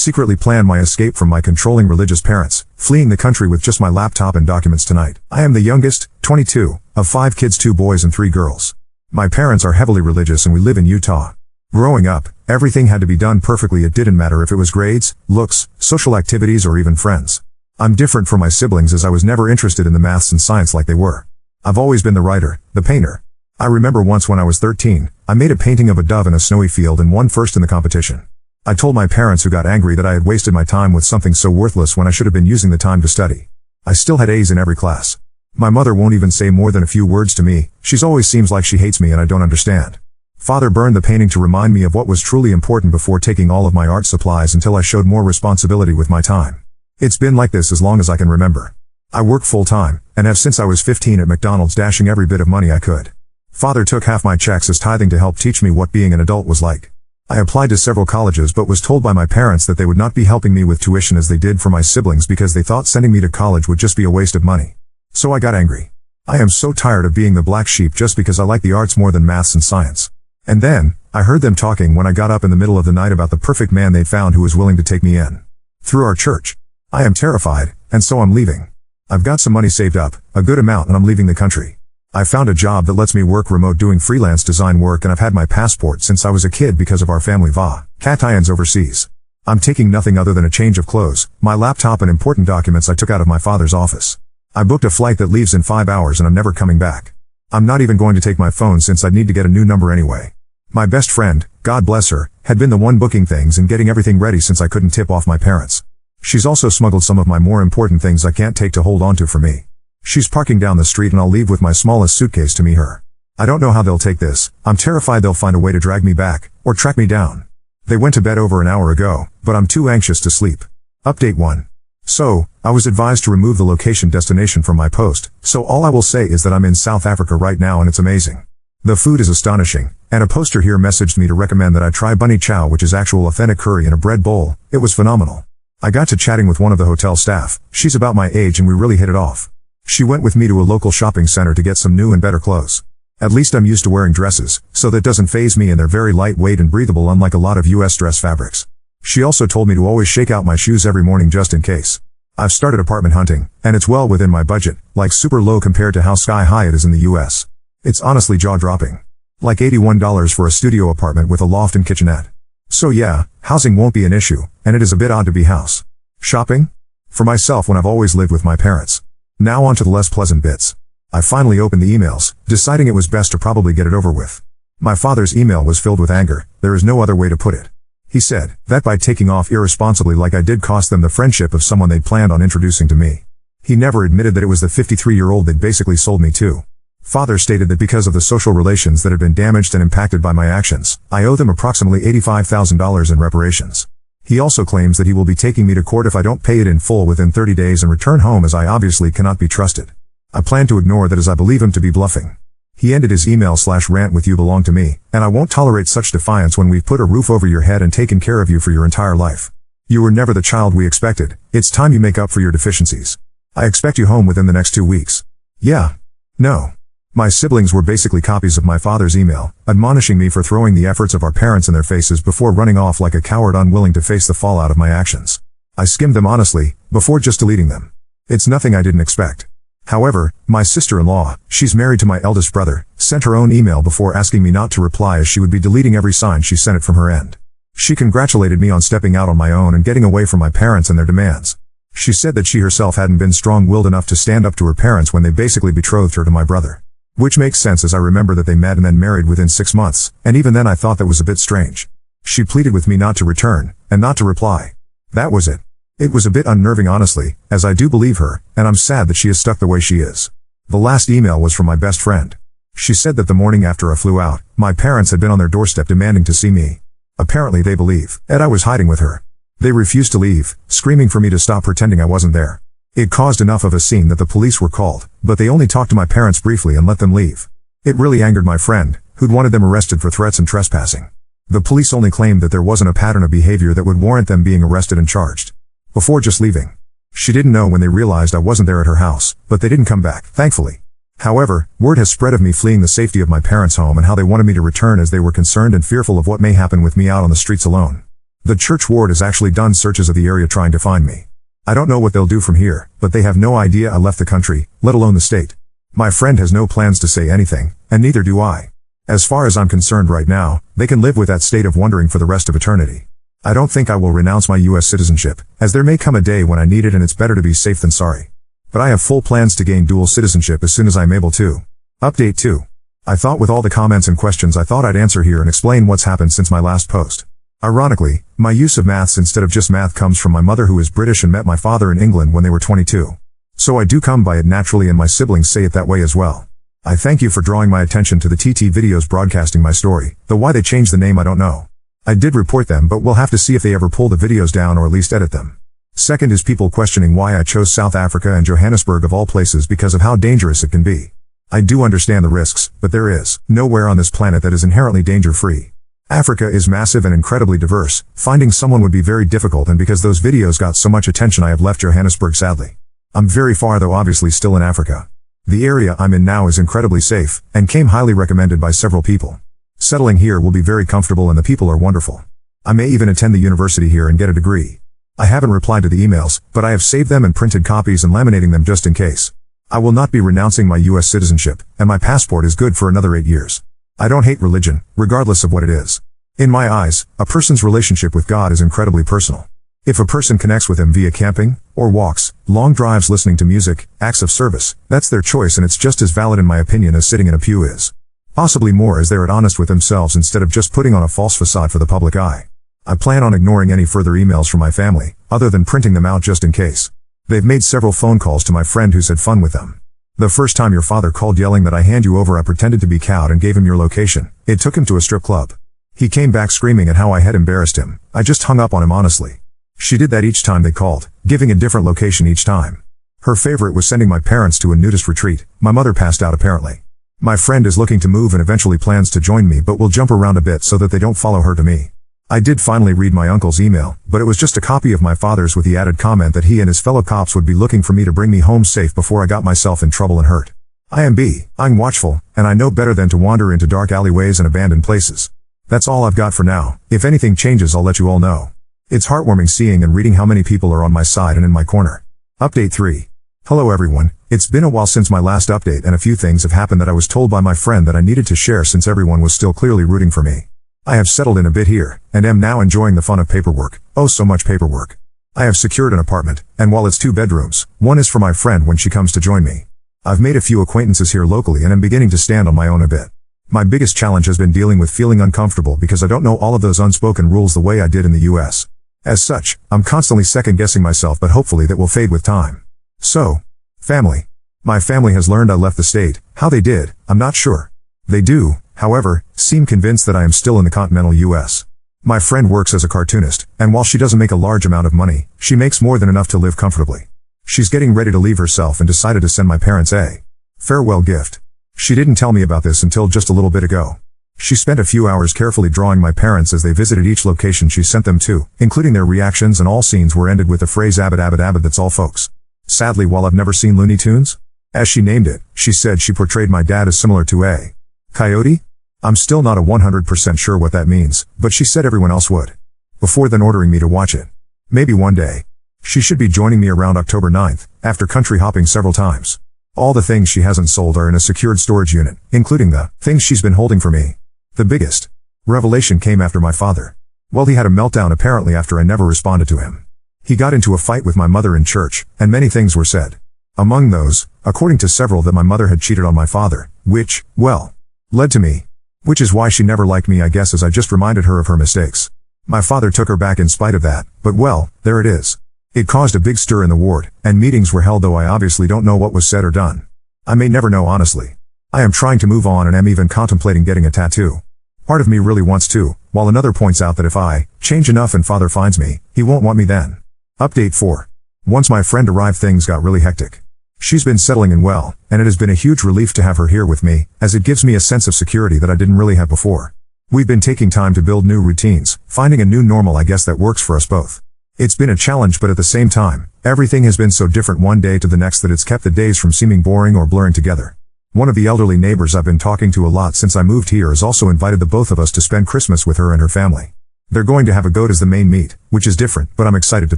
secretly planned my escape from my controlling religious parents, fleeing the country with just my laptop and documents tonight. I am the youngest, 22, of 5 kids, 2 boys and 3 girls. My parents are heavily religious and we live in Utah. Growing up, everything had to be done perfectly. It didn't matter if it was grades, looks, social activities or even friends. I'm different from my siblings as I was never interested in the maths and science like they were. I've always been the writer, the painter. I remember once when I was 13, I made a painting of a dove in a snowy field and won first in the competition. I told my parents, who got angry that I had wasted my time with something so worthless when I should have been using the time to study. I still had A's in every class. My mother won't even say more than a few words to me. She's always seems like she hates me and I don't understand. Father burned the painting to remind me of what was truly important before taking all of my art supplies until I showed more responsibility with my time. It's been like this as long as I can remember. I work full-time, and have since I was 15 at McDonald's, dashing every bit of money I could. Father took half my checks as tithing to help teach me what being an adult was like. I applied to several colleges but was told by my parents that they would not be helping me with tuition as they did for my siblings because they thought sending me to college would just be a waste of money. So I got angry. I am so tired of being the black sheep just because I like the arts more than maths and science. And then, I heard them talking when I got up in the middle of the night about the perfect man they'd found who was willing to take me in. Through our church. I am terrified, and so I'm leaving. I've got some money saved up, a good amount, and I'm leaving the country. I found a job that lets me work remote doing freelance design work, and I've had my passport since I was a kid because of our family vacations overseas. I'm taking nothing other than a change of clothes, my laptop and important documents I took out of my father's office. I booked a flight that leaves in 5 hours and I'm never coming back. I'm not even going to take my phone since I'd need to get a new number anyway. My best friend, God bless her, had been the one booking things and getting everything ready since I couldn't tip off my parents. She's also smuggled some of my more important things I can't take to hold on to for me. She's parking down the street and I'll leave with my smallest suitcase to meet her. I don't know how they'll take this. I'm terrified they'll find a way to drag me back, or track me down. They went to bed over an hour ago, but I'm too anxious to sleep. Update 1. So, I was advised to remove the location destination from my post, so all I will say is that I'm in South Africa right now and it's amazing. The food is astonishing, and a poster here messaged me to recommend that I try bunny chow, which is actual authentic curry in a bread bowl. It was phenomenal. I got to chatting with one of the hotel staff. She's about my age and we really hit it off. She went with me to a local shopping center to get some new and better clothes. At least I'm used to wearing dresses, so that doesn't faze me, and they're very lightweight and breathable unlike a lot of US dress fabrics. She also told me to always shake out my shoes every morning just in case. I've started apartment hunting, and it's well within my budget, like super low compared to how sky high it is in the US. It's honestly jaw-dropping. Like $81 for a studio apartment with a loft and kitchenette. So yeah, housing won't be an issue, and it is a bit odd to be house shopping for myself when I've always lived with my parents. Now on to the less pleasant bits. I finally opened the emails, deciding it was best to probably get it over with. My father's email was filled with anger. There is no other way to put it. He said that by taking off irresponsibly like I did cost them the friendship of someone they'd planned on introducing to me. He never admitted that it was the 53-year-old they'd basically sold me to. Father stated that because of the social relations that had been damaged and impacted by my actions, I owe them approximately $85,000 in reparations. He also claims that he will be taking me to court if I don't pay it in full within 30 days and return home, as I obviously cannot be trusted. I plan to ignore that as I believe him to be bluffing. He ended his email/rant with "You belong to me, and I won't tolerate such defiance when we've put a roof over your head and taken care of you for your entire life. You were never the child we expected. It's time you make up for your deficiencies. I expect you home within the next 2 weeks." Yeah. No. My siblings were basically copies of my father's email, admonishing me for throwing the efforts of our parents in their faces before running off like a coward unwilling to face the fallout of my actions. I skimmed them honestly, before just deleting them. It's nothing I didn't expect. However, my sister-in-law, she's married to my eldest brother, sent her own email before asking me not to reply as she would be deleting every sign she sent it from her end. She congratulated me on stepping out on my own and getting away from my parents and their demands. She said that she herself hadn't been strong-willed enough to stand up to her parents when they basically betrothed her to my brother. Which makes sense, as I remember that they met and then married within 6 months, and even then I thought that was a bit strange. She pleaded with me not to return, and not to reply. That was it. It was a bit unnerving honestly, as I do believe her, and I'm sad that she is stuck the way she is. The last email was from my best friend. She said that the morning after I flew out, my parents had been on their doorstep demanding to see me. Apparently they believe that I was hiding with her. They refused to leave, screaming for me to stop pretending I wasn't there. It caused enough of a scene that the police were called, but they only talked to my parents briefly and let them leave. It really angered my friend, who'd wanted them arrested for threats and trespassing. The police only claimed that there wasn't a pattern of behavior that would warrant them being arrested and charged. Before just leaving. She didn't know when they realized I wasn't there at her house, but they didn't come back, thankfully. However, word has spread of me fleeing the safety of my parents' home and how they wanted me to return as they were concerned and fearful of what may happen with me out on the streets alone. The church ward has actually done searches of the area trying to find me. I don't know what they'll do from here, but they have no idea I left the country, let alone the state. My friend has no plans to say anything, and neither do I. As far as I'm concerned right now, they can live with that state of wondering for the rest of eternity. I don't think I will renounce my US citizenship, as there may come a day when I need it and it's better to be safe than sorry. But I have full plans to gain dual citizenship as soon as I'm able to. Update 2. I thought with all the comments and questions I thought I'd answer here and explain what's happened since my last post. Ironically, my use of maths instead of just math comes from my mother who is British and met my father in England when they were 22. So I do come by it naturally and my siblings say it that way as well. I thank you for drawing my attention to the TT videos broadcasting my story, though why they changed the name I don't know. I did report them but we'll have to see if they ever pull the videos down or at least edit them. Second is people questioning why I chose South Africa and Johannesburg of all places because of how dangerous it can be. I do understand the risks, but there is nowhere on this planet that is inherently danger-free. Africa is massive and incredibly diverse, finding someone would be very difficult and because those videos got so much attention I have left Johannesburg sadly. I'm very far though obviously still in Africa. The area I'm in now is incredibly safe, and came highly recommended by several people. Settling here will be very comfortable and the people are wonderful. I may even attend the university here and get a degree. I haven't replied to the emails, but I have saved them and printed copies and laminating them just in case. I will not be renouncing my US citizenship, and my passport is good for another 8 years. I don't hate religion, regardless of what it is. In my eyes, a person's relationship with God is incredibly personal. If a person connects with him via camping, or walks, long drives listening to music, acts of service, that's their choice and it's just as valid in my opinion as sitting in a pew is. Possibly more as they're honest with themselves instead of just putting on a false facade for the public eye. I plan on ignoring any further emails from my family, other than printing them out just in case. They've made several phone calls to my friend who's had fun with them. The first time your father called yelling that I hand you over I pretended to be cowed and gave him your location. It took him to a strip club. He came back screaming at how I had embarrassed him. I just hung up on him honestly. She did that each time they called, giving a different location each time. Her favorite was sending my parents to a nudist retreat. My mother passed out apparently. My friend is looking to move and eventually plans to join me but will jump around a bit so that they don't follow her to me. I did finally read my uncle's email, but it was just a copy of my father's with the added comment that he and his fellow cops would be looking for me to bring me home safe before I got myself in trouble and hurt. I'm watchful, and I know better than to wander into dark alleyways and abandoned places. That's all I've got for now. If anything changes I'll let you all know. It's heartwarming seeing and reading how many people are on my side and in my corner. Update 3. Hello everyone, it's been a while since my last update and a few things have happened that I was told by my friend that I needed to share since everyone was still clearly rooting for me. I have settled in a bit here, and am now enjoying the fun of paperwork. Oh so much paperwork. I have secured an apartment, and while it's 2 bedrooms, one is for my friend when she comes to join me. I've made a few acquaintances here locally and am beginning to stand on my own a bit. My biggest challenge has been dealing with feeling uncomfortable because I don't know all of those unspoken rules the way I did in the US. As such, I'm constantly second-guessing myself but hopefully that will fade with time. So, family. My family has learned I left the state. How they did, I'm not sure. They do, however, seem convinced that I am still in the continental US. My friend works as a cartoonist, and while she doesn't make a large amount of money, she makes more than enough to live comfortably. She's getting ready to leave herself and decided to send my parents a farewell gift. She didn't tell me about this until just a little bit ago. She spent a few hours carefully drawing my parents as they visited each location she sent them to, including their reactions, and all scenes were ended with the phrase "Abbott Abbott Abbott, that's all folks." Sadly, while I've never seen Looney Tunes, as she named it, she said she portrayed my dad as similar to a coyote? I'm still not 100% sure what that means, but she said everyone else would. Before then ordering me to watch it. Maybe one day. She should be joining me around October 9th, after country hopping several times. All the things she hasn't sold are in a secured storage unit, including the things she's been holding for me. The biggest revelation came after my father. Well, he had a meltdown apparently after I never responded to him. He got into a fight with my mother in church, and many things were said. Among those, according to several, that my mother had cheated on my father, which, well, led to me. Which is why she never liked me, I guess, as I just reminded her of her mistakes. My father took her back in spite of that, but well, there it is. It caused a big stir in the ward, and meetings were held, though I obviously don't know what was said or done. I may never know honestly. I am trying to move on and am even contemplating getting a tattoo. Part of me really wants to, while another points out that if I change enough and father finds me, he won't want me then. Update 4. Once my friend arrived things got really hectic. She's been settling in well, and it has been a huge relief to have her here with me, as it gives me a sense of security that I didn't really have before. We've been taking time to build new routines, finding a new normal, I guess, that works for us both. It's been a challenge, but at the same time, everything has been so different one day to the next that it's kept the days from seeming boring or blurring together. One of the elderly neighbors I've been talking to a lot since I moved here has also invited the both of us to spend Christmas with her and her family. They're going to have a goat as the main meat, which is different, but I'm excited to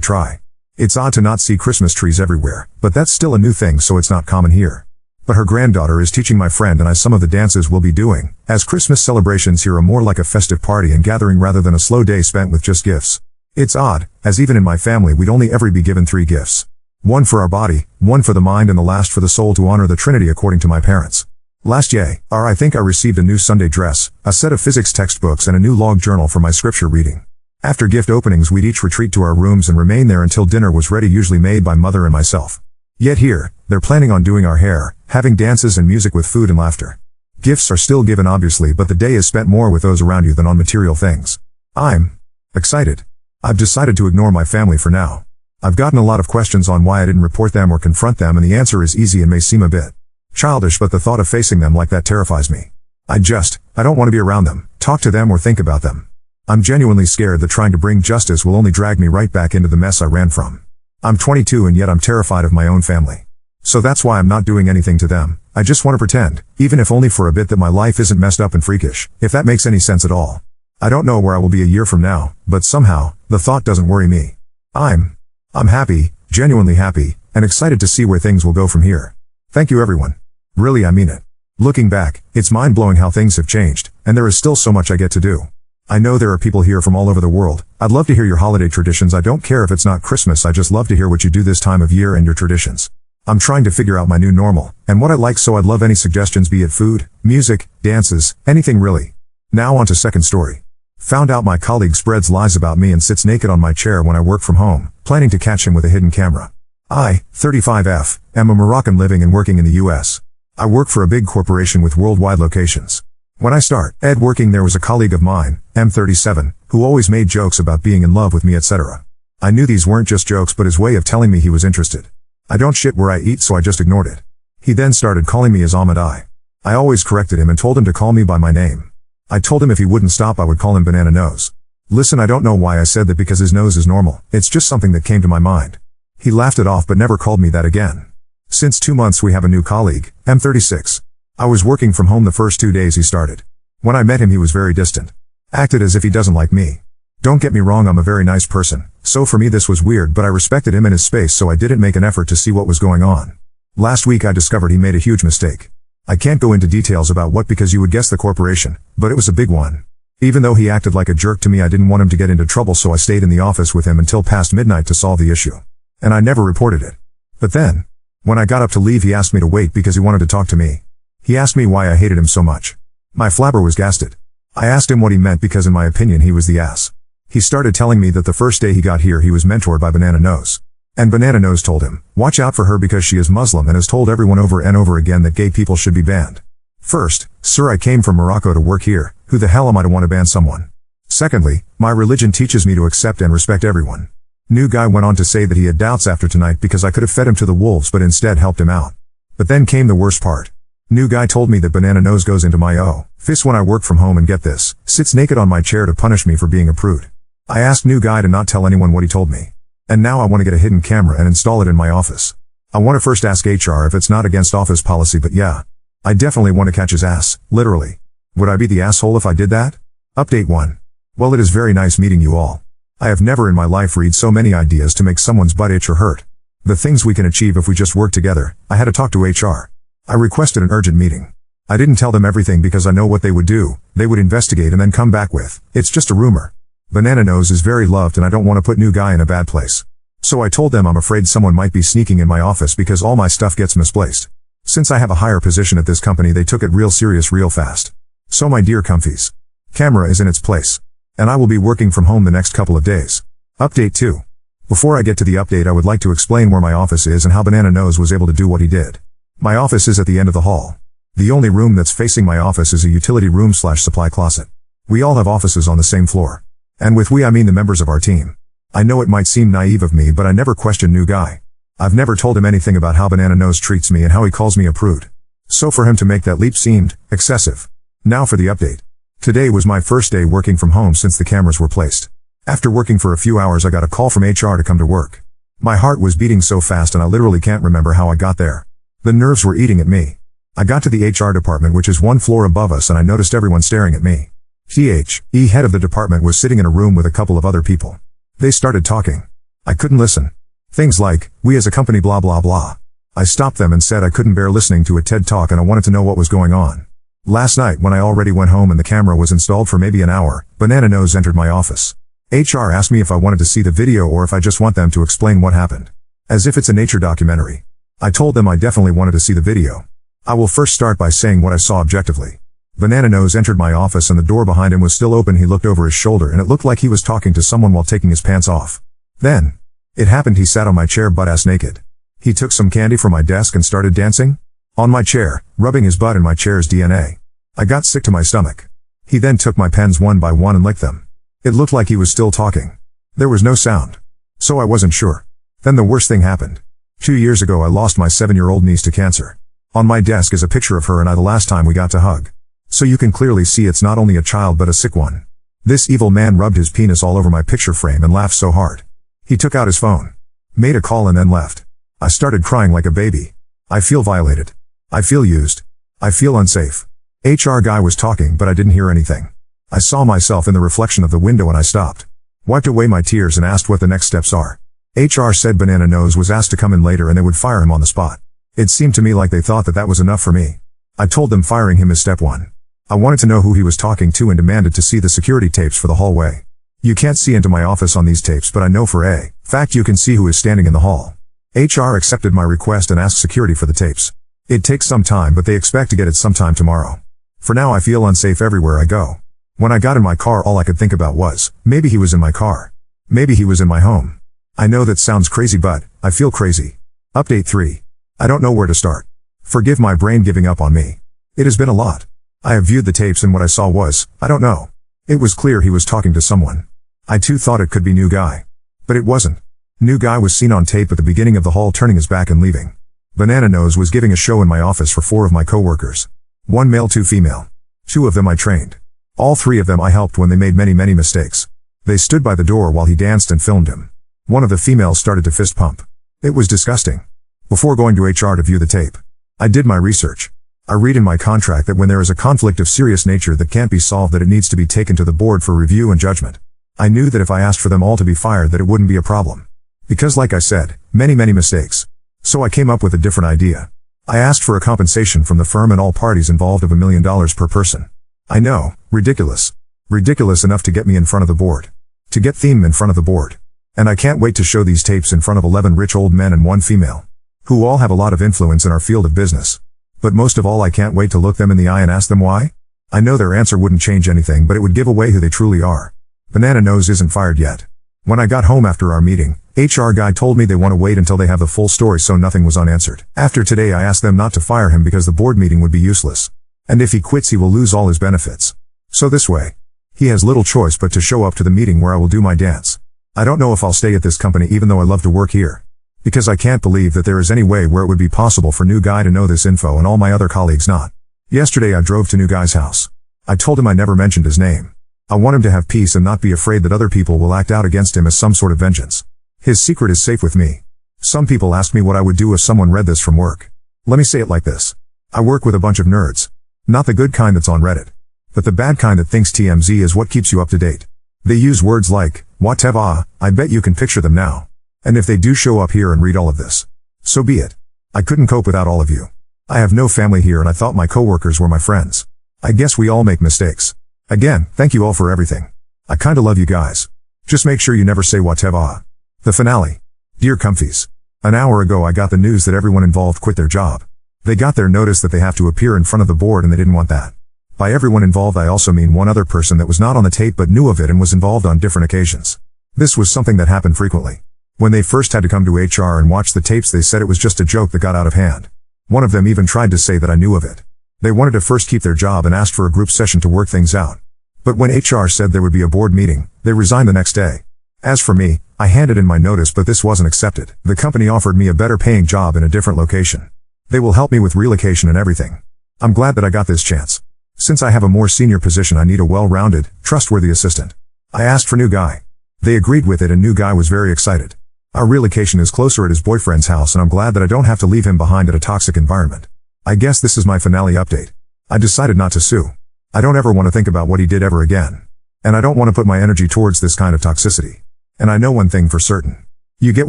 try. It's odd to not see Christmas trees everywhere, but that's still a new thing, so it's not common here. But her granddaughter is teaching my friend and I some of the dances we'll be doing, as Christmas celebrations here are more like a festive party and gathering rather than a slow day spent with just gifts. It's odd, as even in my family we'd only ever be given 3 gifts. One for our body, one for the mind and the last for the soul to honor the Trinity according to my parents. Last year, I think I received a new Sunday dress, a set of physics textbooks and a new log journal for my scripture reading. After gift openings we'd each retreat to our rooms and remain there until dinner was ready, usually made by mother and myself. Yet here, they're planning on doing our hair, having dances and music with food and laughter. Gifts are still given obviously, but the day is spent more with those around you than on material things. I'm excited. I've decided to ignore my family for now. I've gotten a lot of questions on why I didn't report them or confront them, and the answer is easy and may seem a bit childish, but the thought of facing them like that terrifies me. I don't want to be around them, talk to them or think about them. I'm genuinely scared that trying to bring justice will only drag me right back into the mess I ran from. I'm 22 and yet I'm terrified of my own family. So that's why I'm not doing anything to them. I just want to pretend, even if only for a bit, that my life isn't messed up and freakish, if that makes any sense at all. I don't know where I will be a year from now, but somehow, the thought doesn't worry me. I'm happy, genuinely happy, and excited to see where things will go from here. Thank you everyone. Really, I mean it. Looking back, it's mind-blowing how things have changed, and there is still so much I get to do. I know there are people here from all over the world. I'd love to hear your holiday traditions. I don't care if it's not Christmas, I just love to hear what you do this time of year and your traditions. I'm trying to figure out my new normal, and what I like, so I'd love any suggestions, be it food, music, dances, anything really. Now on to second story. Found out my colleague spreads lies about me and sits naked on my chair when I work from home, planning to catch him with a hidden camera. I, 35F, am a Moroccan living and working in the US. I work for a big corporation with worldwide locations. When I started working there was a colleague of mine, M37, who always made jokes about being in love with me, etc. I knew these weren't just jokes but his way of telling me he was interested. I don't shit where I eat, so I just ignored it. He then started calling me as Ahmed. I always corrected him and told him to call me by my name. I told him if he wouldn't stop I would call him Banana Nose. Listen, I don't know why I said that because his nose is normal, it's just something that came to my mind. He laughed it off but never called me that again. Since 2 months we have a new colleague, M36. I was working from home the first 2 days he started. When I met him he was very distant. Acted as if he doesn't like me. Don't get me wrong, I'm a very nice person, so for me this was weird, but I respected him and his space, so I didn't make an effort to see what was going on. Last week I discovered he made a huge mistake. I can't go into details about what because you would guess the corporation, but it was a big one. Even though he acted like a jerk to me, I didn't want him to get into trouble, so I stayed in the office with him until past midnight to solve the issue. And I never reported it. But then, when I got up to leave he asked me to wait because he wanted to talk to me. He asked me why I hated him so much. My flabber was gasted. I asked him what he meant because in my opinion he was the ass. He started telling me that the first day he got here he was mentored by Banana Nose. And Banana Nose told him, watch out for her because she is Muslim and has told everyone over and over again that gay people should be banned. First, sir, I came from Morocco to work here, who the hell am I to want to ban someone? Secondly, my religion teaches me to accept and respect everyone. New guy went on to say that he had doubts after tonight because I could have fed him to the wolves but instead helped him out. But then came the worst part. New guy told me that Banana Nose goes into my office when I work from home and get this, sits naked on my chair to punish me for being a prude. I asked new guy to not tell anyone what he told me. And now I want to get a hidden camera and install it in my office. I want to first ask HR if it's not against office policy, but yeah. I definitely want to catch his ass, literally. Would I be the asshole if I did that? Update 1. Well, it is very nice meeting you all. I have never in my life read so many ideas to make someone's butt itch or hurt. The things we can achieve if we just work together. I had to talk to HR. I requested an urgent meeting. I didn't tell them everything because I know what they would do. They would investigate and then come back with, it's just a rumor. Banana Nose is very loved and I don't want to put new guy in a bad place. So I told them I'm afraid someone might be sneaking in my office because all my stuff gets misplaced. Since I have a higher position at this company they took it real serious real fast. So my dear comfies. Camera is in its place. And I will be working from home the next couple of days. Update 2. Before I get to the update I would like to explain where my office is and how Banana Nose was able to do what he did. My office is at the end of the hall. The only room that's facing my office is a utility room / supply closet. We all have offices on the same floor. And with we I mean the members of our team. I know it might seem naive of me but I never questioned new guy. I've never told him anything about how Banana Nose treats me and how he calls me a prude. So for him to make that leap seemed excessive. Now for the update. Today was my first day working from home since the cameras were placed. After working for a few hours I got a call from HR to come to work. My heart was beating so fast and I literally can't remember how I got there. The nerves were eating at me. I got to the HR department which is 1 floor above us and I noticed everyone staring at me. The head of the department was sitting in a room with a couple of other people. They started talking. I couldn't listen. Things like, we as a company blah blah blah. I stopped them and said I couldn't bear listening to a TED talk and I wanted to know what was going on. Last night when I already went home and the camera was installed for maybe an hour, Banana Nose entered my office. HR asked me if I wanted to see the video or if I just want them to explain what happened. As if it's a nature documentary. I told them I definitely wanted to see the video. I will first start by saying what I saw objectively. Banana Nose entered my office and the door behind him was still open. He looked over his shoulder and it looked like he was talking to someone while taking his pants off. Then, it happened. He sat on my chair butt-ass naked. He took some candy from my desk and started dancing on my chair, rubbing his butt in my chair's DNA. I got sick to my stomach. He then took my pens one by one and licked them. It looked like he was still talking. There was no sound. So I wasn't sure. Then the worst thing happened. 2 years ago I lost my 7-year-old niece to cancer. On my desk is a picture of her and I the last time we got to hug. So you can clearly see it's not only a child but a sick one. This evil man rubbed his penis all over my picture frame and laughed so hard. He took out his phone, made a call and then left. I started crying like a baby. I feel violated. I feel used. I feel unsafe. HR guy was talking but I didn't hear anything. I saw myself in the reflection of the window and I stopped. Wiped away my tears and asked what the next steps are. HR said Banana Nose was asked to come in later and they would fire him on the spot. It seemed to me like they thought that was enough for me. I told them firing him is step one. I wanted to know who he was talking to and demanded to see the security tapes for the hallway. You can't see into my office on these tapes but I know for a fact you can see who is standing in the hall. HR accepted my request and asked security for the tapes. It takes some time but they expect to get it sometime tomorrow. For now I feel unsafe everywhere I go. When I got in my car all I could think about was, maybe he was in my car. Maybe he was in my home. I know that sounds crazy but, I feel crazy. Update 3. I don't know where to start. Forgive my brain giving up on me. It has been a lot. I have viewed the tapes and what I saw was, I don't know. It was clear he was talking to someone. I too thought it could be New Guy. But it wasn't. New Guy was seen on tape at the beginning of the hall turning his back and leaving. Banana Nose was giving a show in my office for 4 of my coworkers. 1 male 2 female. 2 of them I trained. All 3 of them I helped when they made many mistakes. They stood by the door while he danced and filmed him. One of the females started to fist pump. It was disgusting. Before going to HR to view the tape, I did my research. I read in my contract that when there is a conflict of serious nature that can't be solved that it needs to be taken to the board for review and judgment. I knew that if I asked for them all to be fired that it wouldn't be a problem. Because like I said, many mistakes. So I came up with a different idea. I asked for a compensation from the firm and all parties involved of $1 million per person. I know, ridiculous. Ridiculous enough to get me in front of the board. To get Theme in front of the board. And I can't wait to show these tapes in front of 11 rich old men and 1 female. Who all have a lot of influence in our field of business. But most of all I can't wait to look them in the eye and ask them why. I know their answer wouldn't change anything but it would give away who they truly are. Banana Nose isn't fired yet. When I got home after our meeting, HR guy told me they want to wait until they have the full story so nothing was unanswered. After today I asked them not to fire him because the board meeting would be useless. And if he quits he will lose all his benefits. So this way, he has little choice but to show up to the meeting where I will do my dance. I don't know if I'll stay at this company even though I love to work here. Because I can't believe that there is any way where it would be possible for New Guy to know this info and all my other colleagues not. Yesterday I drove to New Guy's house. I told him I never mentioned his name. I want him to have peace and not be afraid that other people will act out against him as some sort of vengeance. His secret is safe with me. Some people ask me what I would do if someone read this from work. Let me say it like this. I work with a bunch of nerds. Not the good kind that's on Reddit. But the bad kind that thinks TMZ is what keeps you up to date. They use words like, whatever, I bet you can picture them now. And if they do show up here and read all of this, so be it. I couldn't cope without all of you. I have no family here and I thought my coworkers were my friends. I guess we all make mistakes. Again, thank you all for everything. I kinda love you guys. Just make sure you never say whatever. The finale. Dear Comfies. An hour ago I got the news that everyone involved quit their job. They got their notice that they have to appear in front of the board and they didn't want that. By everyone involved I also mean one other person that was not on the tape but knew of it and was involved on different occasions. This was something that happened frequently. When they first had to come to HR and watch the tapes they said it was just a joke that got out of hand. One of them even tried to say that I knew of it. They wanted to first keep their job and asked for a group session to work things out. But when HR said there would be a board meeting, they resigned the next day. As for me, I handed in my notice but this wasn't accepted. The company offered me a better paying job in a different location. They will help me with relocation and everything. I'm glad that I got this chance. Since I have a more senior position I need a well-rounded, trustworthy assistant. I asked for New Guy. They agreed with it and New Guy was very excited. Our relocation is closer at his boyfriend's house and I'm glad that I don't have to leave him behind at a toxic environment. I guess this is my finale update. I decided not to sue. I don't ever want to think about what he did ever again. And I don't want to put my energy towards this kind of toxicity. And I know one thing for certain. You get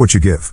what you give.